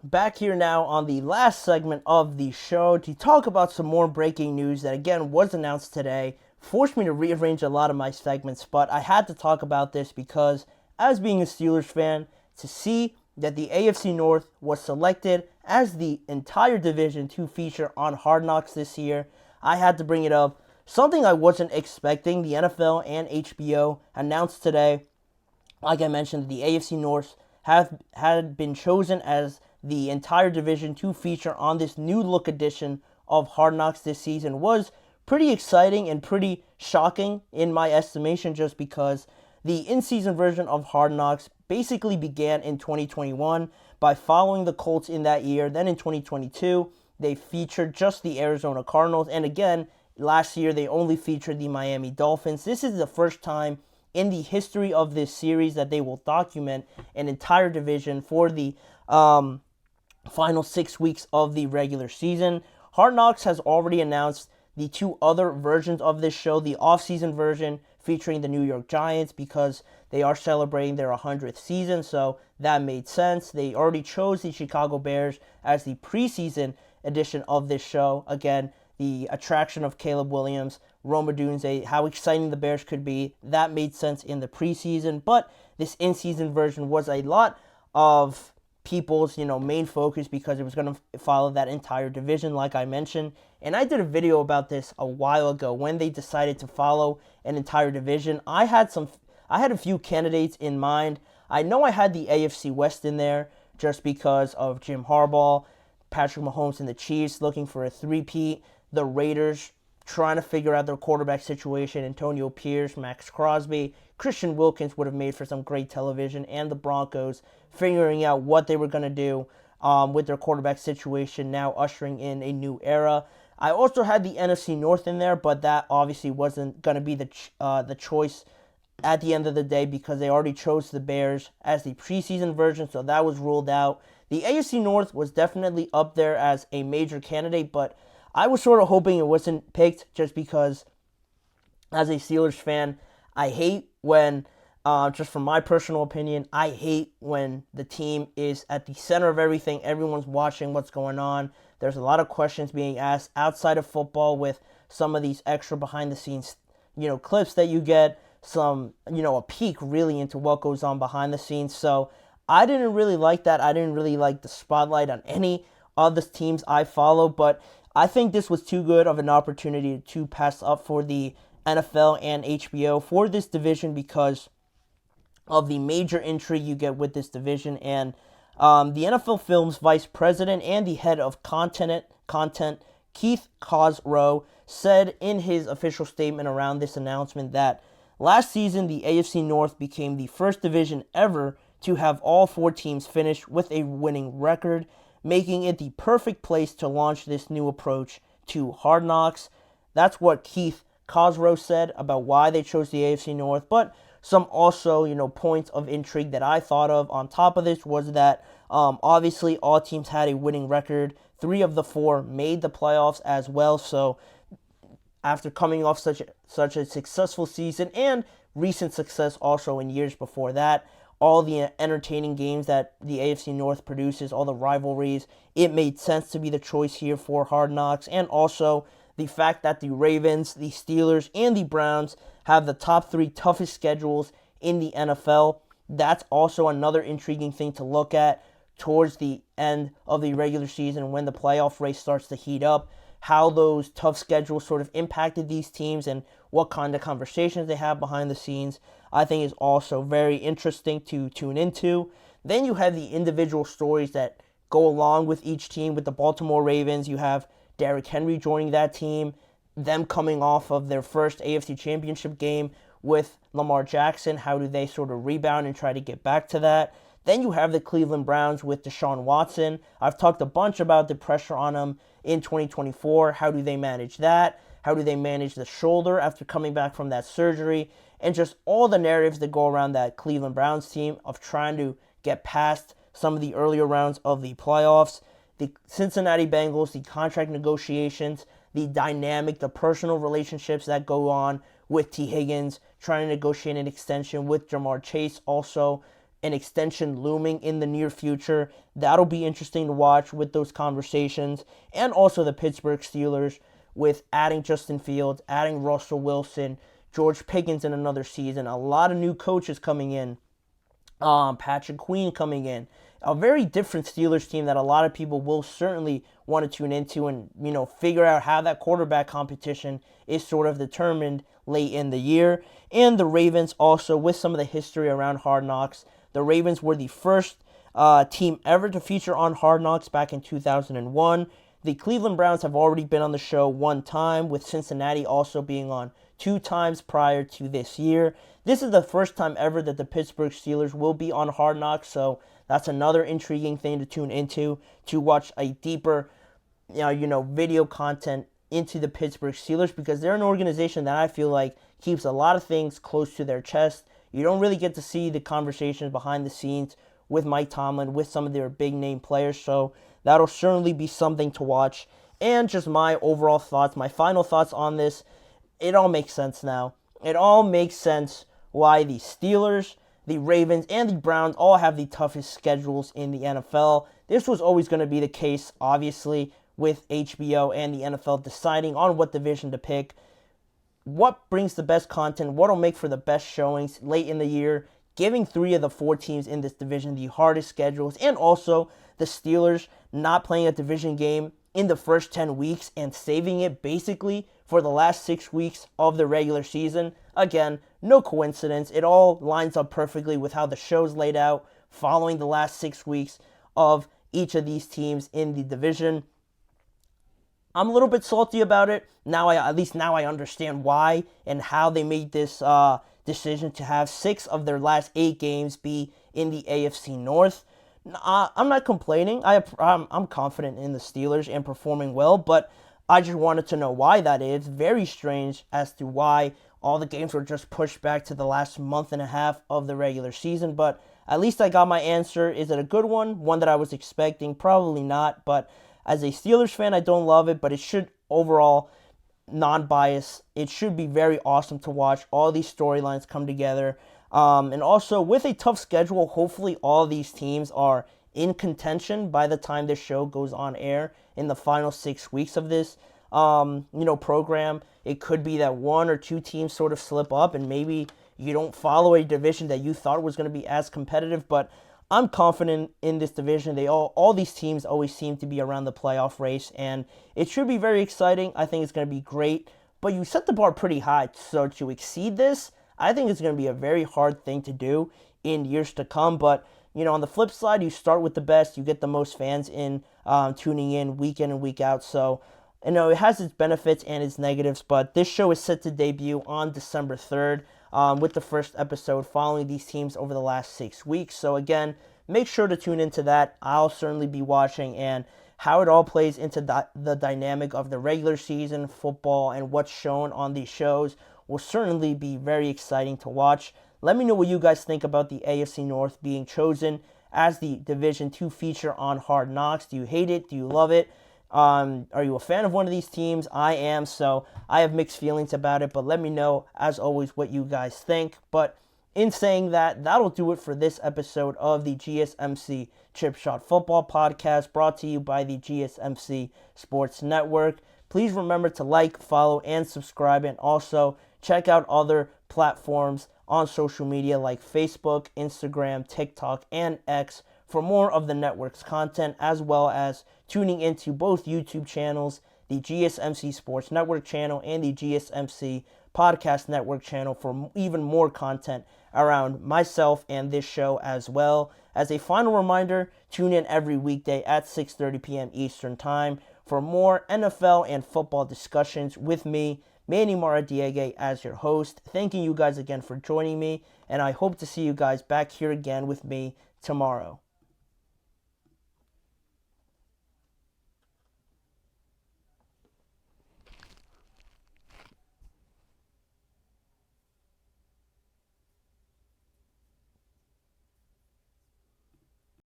back here now on the last segment of the show to talk about some more breaking news that again was announced today. Forced me to rearrange a lot of my segments, but I had to talk about this because, as being a Steelers fan, to see that the AFC North was selected as the entire division to feature on Hard Knocks this year, I had to bring it up. Something I wasn't expecting. The NFL and HBO announced today, like I mentioned, the AFC North had been chosen as the entire division to feature on this new look edition of Hard Knocks this season. Was pretty exciting and pretty shocking in my estimation, just because the in-season version of Hard Knocks basically began in 2021 by following the Colts in that year. Then in 2022, they featured just the Arizona Cardinals, and again, last year they only featured the Miami Dolphins. This is the first time in the history of this series that they will document an entire division for the final 6 weeks of the regular season. Hard Knocks has already announced the two other versions of this show, the off-season version featuring the New York Giants because they are celebrating their 100th season, so that made sense. They already chose the Chicago Bears as the preseason edition of this show. Again, the attraction of Caleb Williams, Rome Odunze, how exciting the Bears could be, that made sense in the preseason, but this in-season version was a lot of people's, main focus because it was going to follow that entire division, like I mentioned. And I did a video about this a while ago when they decided to follow an entire division. I had a few candidates in mind. I know I had the AFC West in there just because of Jim Harbaugh, Patrick Mahomes and the Chiefs looking for a three-peat, the Raiders trying to figure out their quarterback situation, Antonio Pierce, Max Crosby, Christian Wilkins would have made for some great television, and the Broncos figuring out what they were going to do with their quarterback situation, now ushering in a new era. I also had the NFC North in there, but that obviously wasn't going to be the choice at the end of the day because they already chose the Bears as the preseason version, so that was ruled out. The AFC North was definitely up there as a major candidate, but I was sort of hoping it wasn't picked just because, as a Steelers fan, I hate when, just from my personal opinion, I hate when the team is at the center of everything. Everyone's watching what's going on. There's a lot of questions being asked outside of football with some of these extra behind-the-scenes, clips that you get, some, a peek really into what goes on behind the scenes. So I didn't really like that. I didn't really like the spotlight on any of the teams I follow, but I think this was too good of an opportunity to pass up for the NFL and HBO for this division because of the major intrigue you get with this division. And the NFL Films Vice President and the head of content Keith Cosrow, said in his official statement around this announcement that last season the AFC North became the first division ever to have all 4 teams finish with a winning record, making it the perfect place to launch this new approach to Hard Knocks. That's what Keith Cosrow said about why they chose the AFC North, but some also, points of intrigue that I thought of on top of this was that obviously all teams had a winning record. 3 of the 4 made the playoffs as well, so after coming off such a successful season and recent success also in years before that, all the entertaining games that the AFC North produces, all the rivalries, it made sense to be the choice here for Hard Knocks. And also the fact that the Ravens, the Steelers, and the Browns have the top 3 toughest schedules in the NFL. That's also another intriguing thing to look at towards the end of the regular season when the playoff race starts to heat up, how those tough schedules sort of impacted these teams and what kind of conversations they have behind the scenes, I think is also very interesting to tune into. Then you have the individual stories that go along with each team. With the Baltimore Ravens, you have Derrick Henry joining that team, them coming off of their first AFC Championship game with Lamar Jackson. How do they sort of rebound and try to get back to that? Then you have the Cleveland Browns with Deshaun Watson. I've talked a bunch about the pressure on him in 2024. How do they manage that? How do they manage the shoulder after coming back from that surgery? And just all the narratives that go around that Cleveland Browns team of trying to get past some of the earlier rounds of the playoffs. The Cincinnati Bengals, the contract negotiations, the dynamic, the personal relationships that go on with T. Higgins, trying to negotiate an extension with Jamar Chase also, an extension looming in the near future. That'll be interesting to watch with those conversations. And also the Pittsburgh Steelers with adding Justin Fields, adding Russell Wilson, George Pickens in another season, a lot of new coaches coming in, Patrick Queen coming in. A very different Steelers team that a lot of people will certainly want to tune into and, figure out how that quarterback competition is sort of determined late in the year. And the Ravens also, with some of the history around Hard Knocks, the Ravens were the first team ever to feature on Hard Knocks back in 2001. The Cleveland Browns have already been on the show one time, with Cincinnati also being on 2 times prior to this year. This is the first time ever that the Pittsburgh Steelers will be on Hard Knocks, so that's another intriguing thing to tune into, to watch a deeper, video content into the Pittsburgh Steelers, because they're an organization that I feel like keeps a lot of things close to their chest. You don't really get to see the conversations behind the scenes with Mike Tomlin, with some of their big name players, so that'll certainly be something to watch. And just my overall thoughts, my final thoughts on this, it all makes sense now. It all makes sense why the Steelers, the Ravens, and the Browns all have the toughest schedules in the NFL. This was always going to be the case, obviously, with HBO and the NFL deciding on what division to pick. What brings the best content, what will make for the best showings late in the year, giving 3 of the 4 teams in this division the hardest schedules, and also the Steelers not playing a division game in the first 10 weeks and saving it basically for the last 6 weeks of the regular season. Again, no coincidence. It all lines up perfectly with how the show's laid out following the last 6 weeks of each of these teams in the division. I'm a little bit salty about it. At least now I understand why and how they made this decision to have 6 of their last 8 games be in the AFC North. I'm not complaining. I'm confident in the Steelers and performing well, but I just wanted to know why that is. Very strange as to why all the games were just pushed back to the last month and a half of the regular season, but at least I got my answer. Is it a good one? One that I was expecting? Probably not, but as a Steelers fan, I don't love it, but it should overall, non-biased, it should be very awesome to watch all these storylines come together. And also, with a tough schedule, hopefully all these teams are in contention by the time this show goes on air in the final 6 weeks of this, program. It could be that 1 or 2 teams sort of slip up and maybe you don't follow a division that you thought was going to be as competitive, but I'm confident in this division. All these teams always seem to be around the playoff race, and it should be very exciting. I think it's going to be great, but you set the bar pretty high, so to exceed this, I think it's going to be a very hard thing to do in years to come. But, on the flip side, you start with the best, you get the most fans in, tuning in week in and week out. So, it has its benefits and its negatives, but this show is set to debut on December 3rd with the first episode following these teams over the last 6 weeks. So, again, make sure to tune into that. I'll certainly be watching, and how it all plays into the dynamic of the regular season football and what's shown on these shows will certainly be very exciting to watch. Let me know what you guys think about the AFC North being chosen as the division to feature on Hard Knocks. Do you hate it? Do you love it? Are you a fan of one of these teams? I am, so I have mixed feelings about it, but let me know, as always, what you guys think. But in saying that, that'll do it for this episode of the GSMC Chip Shot Football Podcast, brought to you by the GSMC Sports Network. Please remember to like, follow, and subscribe, and also check out other platforms on social media like Facebook, Instagram, TikTok, and X for more of the network's content, as well as tuning into both YouTube channels, the GSMC Sports Network channel and the GSMC Podcast Network channel, for even more content around myself and this show as well. As a final reminder, tune in every weekday at 6:30 p.m. Eastern Time for more NFL and football discussions with me, Manny Maradiaga, as your host. Thanking you guys again for joining me, and I hope to see you guys back here again with me tomorrow.